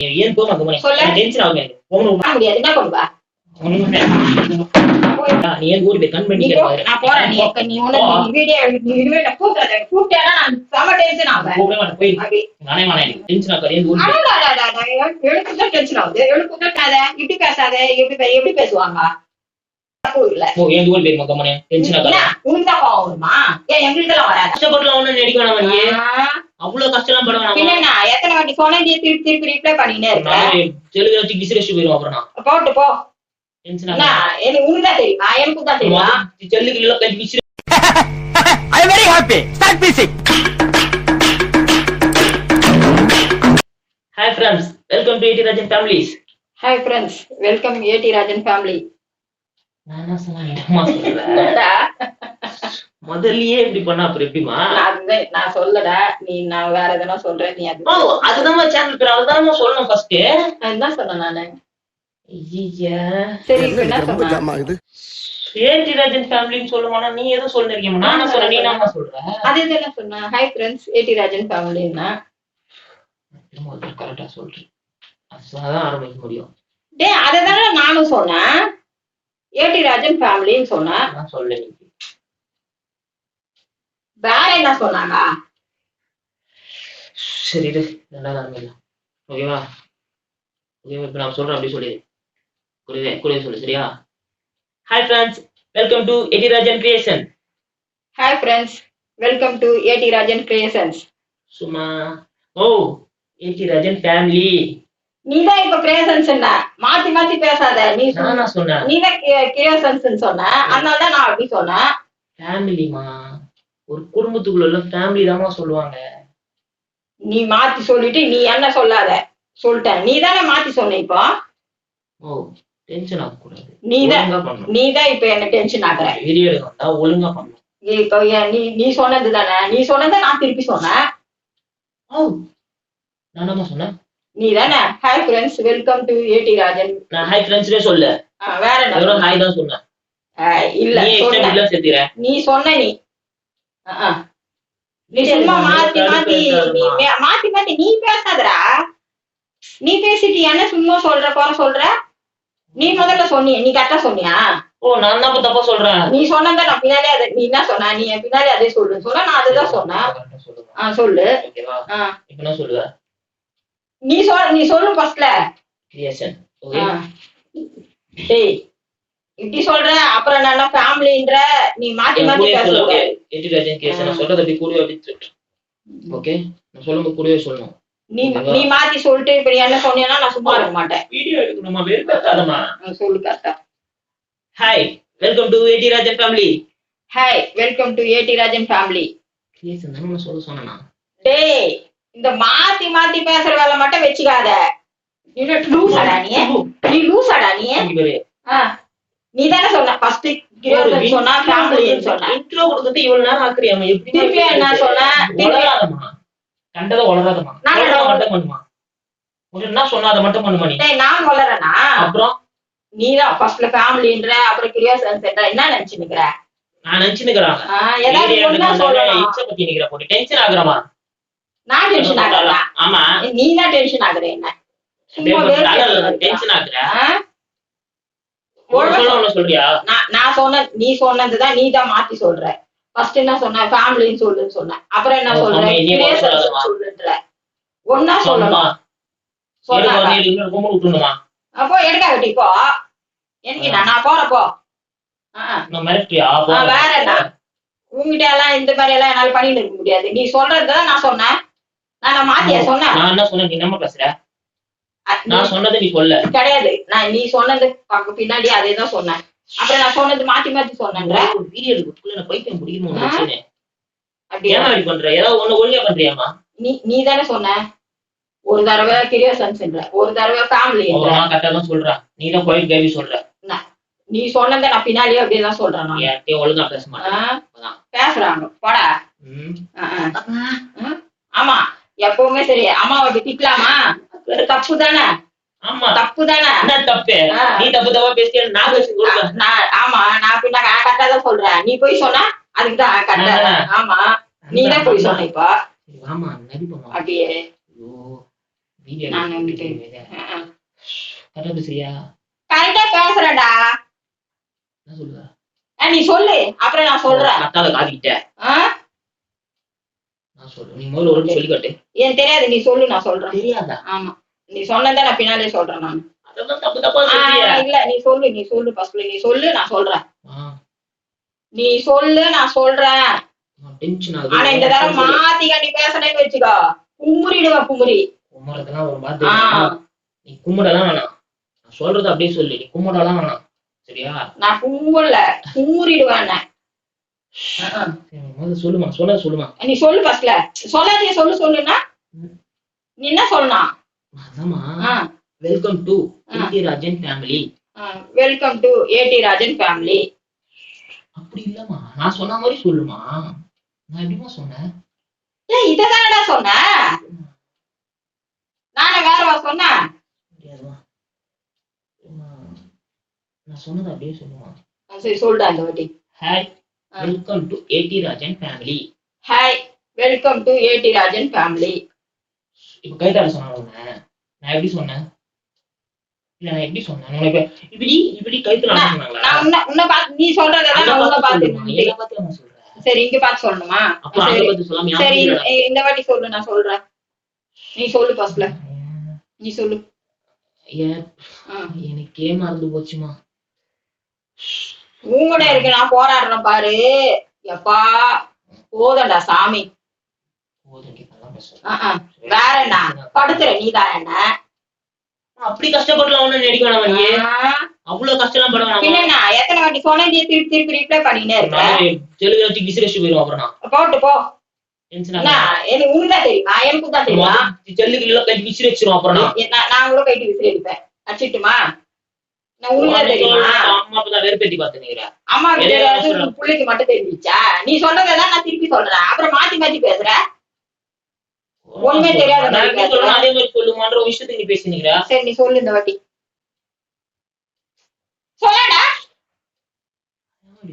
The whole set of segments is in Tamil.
ஏன் போமா கம்பெனி சொல்ல டென்ஷன் ஆகுமே போக முடியாது என்ன பண்ணுவா நீ ஏன் ஊர் போய் கண் பண்ணி நான் போறேன் நீ வீடியோ வீடியோ கூப்பிட்டேன்னா நான் செம டென்ஷன் ஆவேன் போய் நானே மானே டென்ஷன் ஆகாத ஏன் ஊர் எனக்கு தான் டென்ஷன் ஆகுது எனக்கு கூப்பிடாத இப்படி பேசாத எப்படி பேசுவாங்க இல்ல ஓ ஏன் ஊர் போய் கம்பெனி டென்ஷன் ஆகாத உனக்கு தான் கோவமா ஏன் எங்களுக்கு எல்லாம் வராது கஷ்டப்பட்டு ஒண்ணு நடிக்க வேணாம் நீ அவ்வளவு கஷ்டம் படுவாங்க பின்ன எத்தனை வாட்டி சொன்னா நீ திருப்பி ரிப்ளை பண்ணிட்டே இருக்க தெலுங்குல வச்சு கிசிரேஷ் போயிடும் அப்புறம் நான் போட்டு போ டென்ஷன் ஆனா எனக்கு உனக்கு தான் தெரியுமா எனக்கு தான் தெரியுமா தெலுங்குல கை கிசிரேஷ் I am very happy start music Hi friends welcome to AT Rajan families Hi friends welcome AT Rajan family நானா சொன்னேன்மா சொல்லடா முதல்லயே இப்படி பண்ணா அப்புறம் எப்படிமா நான் சொல்லடா நீ நான் வேற எதனா சொல்றேன் நீ அதுதான் சேனல் பேர் அதுதான் சொல்லணும் ஃபர்ஸ்ட் என்ன சொன்னேன் நானு ஐயா சரி என்ன சொன்னேன் ஏடி ராஜன் ஃபேமிலின்னு சொல்லுவானா நீ எதுவும் சொல்லிருக்கீங்க நானா சொல்றேன் நீ நானா சொல்ற அது என்ன சொன்னா ஹை फ्रेंड्स ஏடி ராஜன் ஃபேமிலினா திரும்ப கரெக்ட்டா சொல்றேன் அதான் ஆரம்பிக்க முடியும் டேய் அததானே நானும் சொன்னேன் ஏடி ராஜன் ஃபேமிலின்னு சொன்னா நான் சொல்லல வேற என்ன சொன்னாங்க சரி ரெண்டாவது ஆரம்பிக்கலாம் ஓகேவா ஓகேவா இப்போ நான் சொல்றேன் அப்படி சொல்லி கூடவே சொல்லு சரியா hi friends welcome to AD Rajan creation hi friends welcome to AD Rajan creations சும்மா ஓ ஏடி ராஜன் ஃபேமிலி நீதான் இப்ப கிரியேஷன்ஸ் மாத்தி பேசாத நீ சொன்ன நீதான் கிரியேஷன்ஸ் சொன்ன அதனாலதான் நான் அப்படி சொன்னேன் ஃபேமிலிமா ஒரு குடும்பத்துக்குள்ள ஃபேமிலி தான் சொல்லுவாங்க நீ மாத்தி சொல்லிட்டு நீ என்ன சொல்லாத சொல்லிட்ட நீ தானே மாத்தி சொன்ன இப்போ ஓ டென்ஷன் ஆக கூடாது நீதான் இப்ப என்ன டென்ஷன் ஆகுற வீடியோ வந்தா ஒழுங்கா பண்ணு இப்போ நீ சொன்னது தானே நீ சொன்னதை நான் திருப்பி சொன்னேன் ஓ நானமா சொன்னேன் நீ தானே ஹாய் ஃப்ரெண்ட்ஸ் வெல்கம் டு ஏடி ராஜன் நான் ஹாய் ஃப்ரெண்ட்ஸ்னே சொல்ல வேற என்ன ஹாய் தான் சொன்னேன் இல்ல இல்ல செத்திர நீ சொன்ன நீ சும்மா மாத்தி நீ பேசாதடா நீ பேசிட்டு என்ன சும்மா சொல்ற நீ முதல்ல சொன்னிய நீ கரெக்டா சொன்னியா ஓ நான் தான் தப்பா சொல்றேன் நீ சொன்னத நான் பின்னாலே அதை நீ என்ன சொன்ன நீ பின்னாலே அதே சொல்லுன்னு சொன்னா நான் அதுதான் சொன்னேன் சொல்லு ஓகேவா இப்போ நான் சொல்லுவ நீ சொல்லு ஃபர்ஸ்ட்ல கிரியேஷன் ஓகே டேய் இப்படி சொல்ற அப்புறம் நான் ஃபேமிலின்ற நீ மாத்தி பேசுற ஏடி ராஜன் கிரியேஷன் நான் சொல்றது அப்படி கூடவே அப்படி ஓகே நான் சொல்லும்போது கூடவே சொல்லணும் நீ மாத்தி சொல்லிட்டு இப்ப என்ன சொன்னீனா நான் சும்மா இருக்க மாட்டேன் வீடியோ எடுக்கணுமா வெறுப்பாதமா சொல்லு கரெக்ட்டா hi welcome to AD Rajan family hi welcome to AD Rajan family creation நான் சொன்னேனா டேய் இந்த மாத்தி பேசுற வேலை மட்டும் வெச்சுக்காத நீ லூசாடா நீ லூசாடா நீ நீ தானே சொன்ன ஃபர்ஸ்ட் கிரியேஷன் சொன்னா ஃபேமிலின்னு சொன்னா இன்ட்ரோ கொடுத்துட்டு இவ்வளவு நேரம் ஆக்குறியாமா எப்படி திருப்பி என்ன சொன்னா வளராதமா கண்டத வளராதமா நான் மட்டும் பண்ணுமா உங்களுக்கு என்ன சொன்னா அத மட்டும் பண்ணுமா நீ டேய் நான் வளரனா அப்புறம் நீ தான் ஃபர்ஸ்ட்ல ஃபேமிலின்ற அப்புறம் கிரியேஷன் சென்டர் என்ன நினைச்சு நிக்கற நான் நினைச்சு நிக்கறேன் ஏதாவது ஒண்ணா சொல்லணும் இச்ச பத்தி நிக்கற போடி டென்ஷன் ஆகுறமா நான் டென்ஷன் ஆகறல ஆமா நீ தான் டென்ஷன் ஆகுற என்ன சும்மா டென்ஷன் ஆகுற சொல்றியா நான் சொன்ன நீ சொன்னதுதான் நீ தான் மாத்தி சொல்ற ஃபர்ஸ்ட் என்ன சொன்ன ஃபேமிலின்னு சொல்லுன்னு சொன்ன அப்புறம் என்ன சொல்ற கிரியேஷன் சொல்லுன்ற ஒண்ணா சொல்லணும் சொன்னா அப்போ எடுக்க வெட்டி போ எனக்கு நான் போறப்போ வேற என்ன உங்ககிட்ட எல்லாம் இந்த மாதிரி எல்லாம் என்னால பண்ணிட்டு இருக்க முடியாது நீ சொல்றதுதான் நான் சொன்னேன் நான் மாத்தியா சொன்னேன் நான் என்ன சொன்னேன் நீ என்ன பேசுற நான் சொன்னது நீ சொல்ல கிடையாது நான் நீ சொன்னது பின்னாடி அதேதான் சொன்னேன் அப்புறம் நான் சொன்னது மாத்தி சொன்னேன்ற வீடியோ எடுக்கிறதுக்குள்ள பைத்தியம் பிடிக்கணும் அப்படியே அப்படி பண்ற ஏதாவது ஒண்ணு ஒழுங்கா பண்றியாமா நீ தானே சொன்ன ஒரு தடவை கிரியேஷன்ஸ்ன்ற ஒரு தடவை ஃபேமிலி நான் கரெக்ட்டா தான் சொல்றேன் நீ தான் கோயில் கேவி சொல்ற நீ சொன்னதை நான் பின்னாடியே அப்படியே தான் சொல்றேன் நான் ஏன் ஒழுங்கா பேச மாட்டேன் பேசுறாங்க போடா ஆமா எப்பவுமே சரி அம்மாவை திட்டலாமா தப்பு தானே ஆமா தப்பு தானே என்ன தப்பு நீ தப்பு பேசிய நான் பேசுறேன் ஆமா நான் பின்ன கரெக்டா தான் சொல்றேன் நீ போய் சொன்னா அதுக்குதான் கரெக்டா ஆமா நீ தான் போய் சொன்ன இப்போ ஆமா அப்படியே நான் வந்துட்டு கரெக்டா பேசுறியா? கரெக்டா பேசுறேன்டா. என்ன சொல்லுவ? நீ சொல்லு, அப்புறம் நான் சொல்றேன். கத்தால காதிக்கிட்ட நான் சொல்றேன். நீ முதல்ல ஒரு சொல்லி காட்டு. எனக்கு தெரியாது, நீ சொல்லு, நான் சொல்றேன். தெரியாதா? ஆமா, நீ சொன்னதை நான் பின்னாலே சொல்றேன். நான் அதான் தப்பு தப்பா சொல்றியா? இல்ல, நீ சொல்லு ஃபர்ஸ்ட்ல. நீ சொல்லு, நான் சொல்றேன். நீ சொல்லு, நான் சொல்றேன். டென்ஷன் ஆகுது. ஆனா இந்த தடவை மாத்தி நீ பேசணும்னு வச்சுக்கோ, குமுறிடுவேன். குமுறதெல்லாம் ஒரு மாதிரி. நீ குமுறலாம் வேணாம், நான் சொல்றது அப்படியே சொல்லு. நீ குமுறலாம் வேணாம், சரியா? நான் குமுறல, குமுறிடுவேன். சொல்லுமா, சொல்லுமா. நீ சொல்லு ஃபர்ஸ்ட்ல. சொல்லாதே, சொல்லுன்னா நீ என்ன சொல்லணும்? அதாம்மா, welcome to AD Rajan family. Welcome to AD Rajan family. அப்படி இல்லம்மா, நான் சொன்ன மாதிரி சொல்லுமா. நான் எப்படிமா சொன்னேன்? இததானடா சொன்னேன். நானே வேறவா சொன்னேன்? நான் சொன்னது அப்படியே சொல்லுமா. சரி, சொல்றா இந்த வாட்டி. Hi, welcome to AD Rajan family. Hi, welcome to AD Rajan family. இப்ப கைத்தால சொன்ன நான் எப்படி சொன்னேன்? இல்ல, நான் எப்படி சொன்னேன்? உனக்கு இப்படி கைத்துல சொன்னாங்களா? நான் உன்னை பார்த்து நீ சொல்றதெல்லாம் நான் உன்னை பார்த்து சொல்றேன். சரி, இங்க பார்த்து சொல்லணுமா? சரி, இந்த வாட்டி சொல்லு, நான் சொல்றேன். நீ சொல்லு ஃபர்ஸ்ட்ல. நீ சொல்லு. எனக்கே மறந்து போச்சுமா. உங்கட இருக்கு, நான் போராடுறேன் பாரு. எப்பா போதண்டா சாமி. வேற என்ன படுத்துற நீதான் என்ன அப்படி கஷ்டப்படலாம் ஒண்ணு நடிக்கணும். நீ அவ்வளவு கஷ்டம் படுவாங்க. என்ன எத்தனை வாட்டி சொன்னே திருப்பி திருப்பி ரிப்ளை பண்ணினே இருக்கேன். தெலுங்கு வச்சு விசிரேஷ் போயிடும். அப்புறம் நான் போட்டு போ. எனக்கு உனக்குதான் தெரியுமா? எனக்கு தான் தெரியுமா? செல்லுக்கு கைட்டு விசிரேச்சிரும். அப்புறம் நான் கூட கைட்டு விசிறி அடிப்பேன். அடிச்சுட்டுமா? நான் உனக்குதான் தெரியுமா? அம்மா அப்பதான் வெறுப்பேத்தி பாத்துக்கிறேன். அம்மா பிள்ளைக்கு மட்டும் தெரிஞ்சிச்சா? நீ சொல்றதான் நான் திருப்பி சொல்றேன். அப்புறம் மாத்தி மாத்தி பேசுற. ஒண்ணுமே தெரியாத அதே மாதிரி சொல்லுமான்ற விஷயத்துக்கு நீ பேசுனீங்களா? சரி, நீ சொல்லு இந்த வாட்டி. சொல்லடா.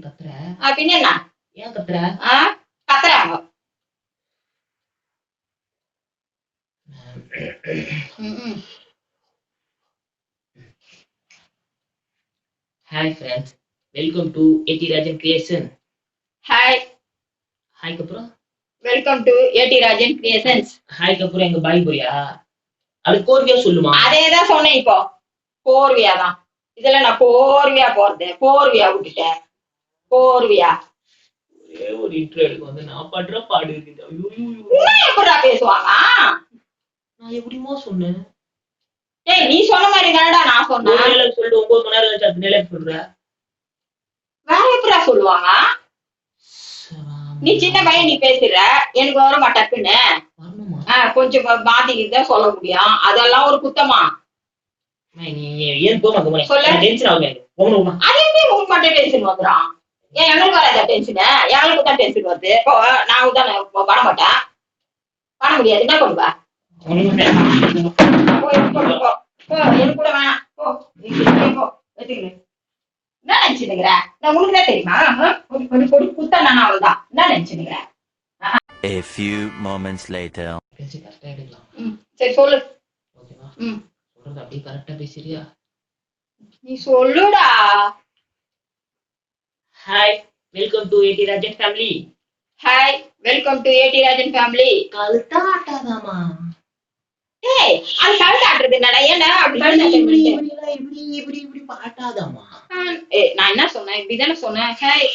கத்துற பின்ன என்ன? ஏன் கத்துற? கத்துறாங்க. Hi friends, welcome to AD Rajan creation. Hi. ஹாய்க்கு அப்புறம் welcome to AD Rajan creations. ஹாய்க்கு அப்புறம் எங்க பாய் போறியா? அது கோர்வியா சொல்லுமா? அதேதான் சொன்னேன். இப்போ கோர்வியா தான். இதுல நான் கோர்வியா போறது, கோர்வியா விட்டுட்டேன். கோர்வியா ஒரே ஒரு இன்ட்ரோ எடுக்க வந்து நான் படுற பாடு இருக்குது. எப்படா பேசுவாங்க? நான் எப்படிமா சொன்னேன்? நீ சொன்ன மாதிரி தானடா நான் சொன்னேன். சொல்லிட்டு 9 மணி நேரம் கழிச்சு அது நிலை சொல்ற. வேற எப்படா சொல்லுவாங்க? நீ சின்ன பையன், நீ பேசுற, எனக்கு வர மாட்டேன்னு கொஞ்சம் மாத்திக்கிட்டு சொல்ல முடியும். அதெல்லாம் ஒரு குத்தமா? சொல்ல அது எப்படி உங்களுக்கு மட்டும் டென்ஷன் வந்துடும்? ஏன் எங்களுக்கு வராத டென்ஷன்? எங்களுக்கு தான் டென்ஷன் வருது. நான் தானே பண்ண மாட்டேன், பண்ண முடியாது. என்ன பண்ணுவா? எனக்கு கூட வேணாம். என்ன நினைச்சுக்கிற? நான் உனக்குதான் தெரியுமா? குத்தா நான் அவள்தான். என்ன நினைச்சுக்கிற? A few moments later. சரி, சொல்லு. சொல்றது அப்படியே கரெக்டா பேசுறியா? நீ சொல்லுடா. Hi, welcome to AD Rajan family. Hi, welcome to AD Rajan family. கழுத்தா ஆட்டாதாமா? அது கழுத்து ஆட்டுறது என்னடா? ஏன்னா இப்படி பாட்டாதாமா? நான் என்ன சொன்னேன்? இப்படிதானே சொன்னேன். ஹாய்,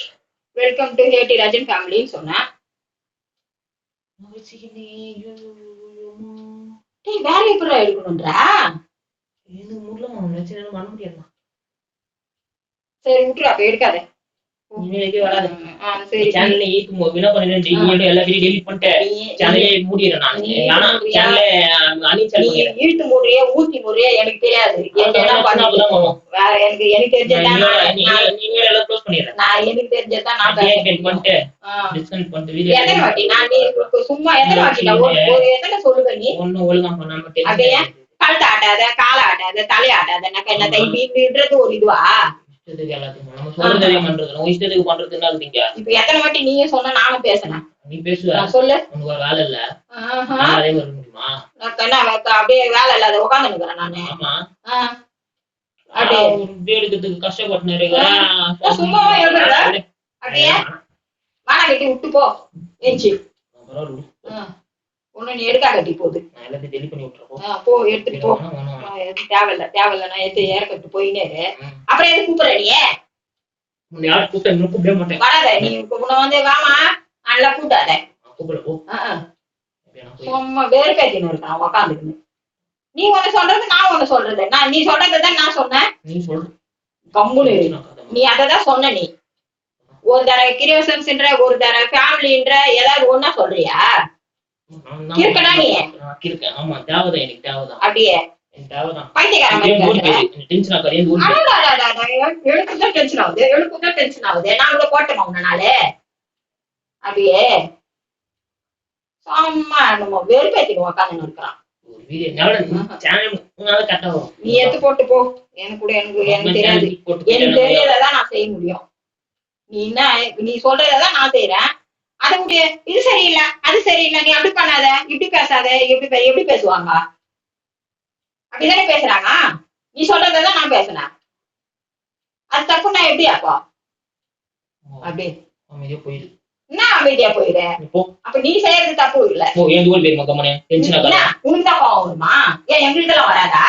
வெல்கம் டு ஏடி ராஜன் ஃபேமிலின்னு சொன்னேன். வேற எப்படி எடுக்கணும்ன்றா? பண்ண முடியாதுமா. சரி, விட்டுரு. அப்ப எடுக்காத. இழுத்து மூடுறியா ஊத்தி மூடுறியா எனக்கு தெரியாது. வேற எனக்கு தெரிஞ்சதான் எத்தனை வாட்டி நான் சும்மா எத்தனை வாட்டி எத்தனை சொல்லுவேன்? நீ அப்படியே கழுத்த ஆட்டாத, காலை ஆட்டாத, தலையை ஆட்டாத. என்ன தைன்றது ஒரு இதுவா? இப்ப எத்தனை வாட்டி நீங்க சொன்ன நானும் பேசுனேன். நீ பேசுவ, சொல்லு. உனக்கு ஒரு வேலை இல்ல. முடியுமா? நான் என்ன அப்படியே வேலை இல்லாத உட்கார்ந்து இருக்கிறேன் நானு. ஆமா. அப்படியே வீடு எடுக்கிறதுக்கு கஷ்டப்பட்டு இருக்கிறேன். சும்மாவே இருக்கிற அப்படியே வாடகை கட்டி விட்டு போ ஏஞ்சி. ஒண்ணு நீ எடுக்கா கட்டி போகுது. நான் எல்லாத்தையும் டெலிட் பண்ணி விட்டுறேன். போ எடுத்துட்டு போ. தேவையில்ல நான் எடுத்து ஏறக்கட்டு போயினே அப்புறம் எது கூப்பிடுற நீ? யாரும் கூப்பிட மாட்டேன். வராத நீ உன்னை வந்து வாமா நல்லா கூட்டாத. சும்மா வெறுப்பேத்தின்னு இருக்கான் உக்காந்துக்குன்னு. நீ ஒண்ணு சொல்றது நான் ஒண்ணு சொல்றது. நீ சொல்றதுதான் நான் சொன்னேன். நீ சொல்ற கம்முனு நீ அததான் சொன்ன. நீ ஒரு தடவை கிரியேஷன்ஸ்ன்ற ஒரு தடவை ஃபேமிலின்ற ஏதாவது ஒண்ணா சொல்றியா? இருக்கடா நீ. ஆமா தேவைதான் எனக்கு தேவைதான். அப்படியே பைத்தியக்காரன் எழுப்புதான் டென்ஷன் ஆகுது. எழுப்புதான் டென்ஷன் ஆகுது. நான் கூட போட்டேன் உன்னாலே அப்படியே சும்மா நம்ம வெறுப்பேத்திக்கு உக்காந்து இருக்கிறான். நீ எடுத்து போட்டு போ. எனக்கு கூட எனக்கு தெரியாது. எனக்கு தெரியறதான் நான் செய்ய முடியும். நீ என்ன நீ சொல்றதான் நான் செய்யறேன். அதை முடிய இது சரியில்லை அது சரியில்லை நீ அப்படி பண்ணாத இப்படி பேசாத எப்படி பேசுவாங்க? அப்படிதானே பேசுறாங்க. நீ சொல்றதான் நான் பேசுனேன். அது தப்பு. நான் எப்படி அப்போ அப்படி போயிடு என்ன அமைதியா போயிடு? அப்ப நீ செய்யறது தப்பு இல்ல. உனக்குதான் கோவம் வருமா? ஏன் எங்களுக்கு எல்லாம் வராதா?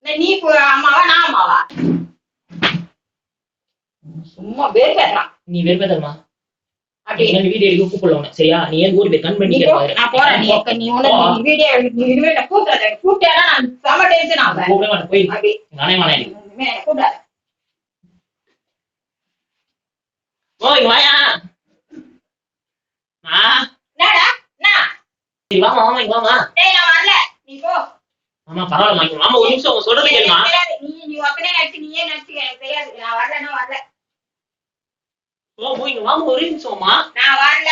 நீ அம்மாவா நான் அம்மாவா? சும்மா வெறுப்பேறான். நீ வெறுப்பேதமா அப்படி வீடியோ எடுக்க கூப்பிடல சரியா? நீ ஏன் ஊர் போய் கண் பண்ணி நான் போறேன். நீ வீடியோ இனிமே கூப்பிட்டா நான் செம டென்ஷன் ஆகுவேன். போய் அப்படி நானே வானே கூப்பிடாது. இங்க வாயா. என்னடா என்ன? சரி வாமா இங்க வாமா. டேய் நான் வரல. நீ போ. ஆமா பரவாயில்ல மாமா ஒரு நிமிஷம் சொல்றது கேளுமா. நீ அப்படியே நடிச்சு நீயே நடிச்சு எனக்கு தெரியாது. நான் வரல. இங்க வாமா ஒரு நிமிஷமா. நான் வரல.